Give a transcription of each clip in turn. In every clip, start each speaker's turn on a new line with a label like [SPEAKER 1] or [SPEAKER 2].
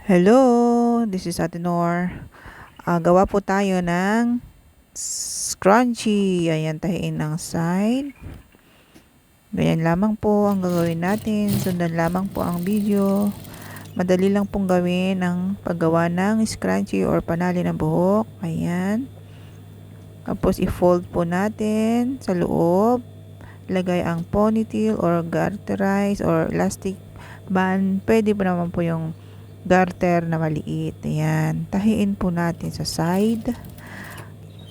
[SPEAKER 1] Hello, this is Ate Nor. Gawa po tayo ng scrunchie. Ayan, tahiin ng side. Ganyan lamang po ang gagawin natin. Sundan lamang po ang video. Madali lang pong gawin ang paggawa ng scrunchie or panali ng buhok. Ayan. Tapos i-fold po natin sa loob. Lagay ang ponytail or garterize or elastic band. Pwede po naman po yung garter na maliit. Ayan. Tahiin po natin sa side.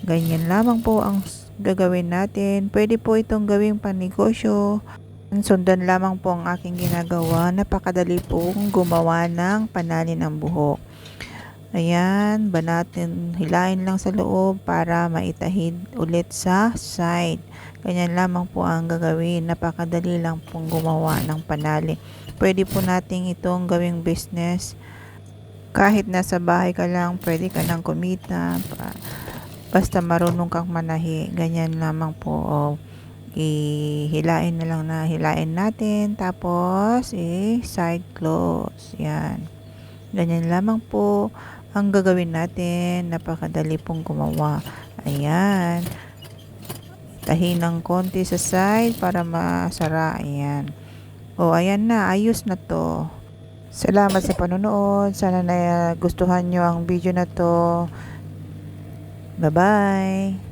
[SPEAKER 1] Ganyan lamang po ang gagawin natin. Pwede po itong gawing panegosyo. Sundan lamang po ang aking ginagawa. Napakadali pong gumawa ng panali ng buhok. Ayan. Banatin, hilain lang sa loob para maitahid ulit sa side. Ganyan lamang po ang gagawin. Napakadali lang pong gumawa ng panali. Pwede po nating itong gawing business. Kahit nasa bahay ka lang, pwede ka nang kumita. Basta marunong kang manahi. Ganyan lamang po. Hilain na lang na hilain natin. Tapos, side close. Yan. Ganyan lamang po ang gagawin natin. Napakadali pong gumawa. Ayan. Tahin ng konti sa side para masara. Ayan. Ayan na. Ayos na to. Salamat sa panonood. Sana na gustuhan nyo ang video na to. Bye-bye.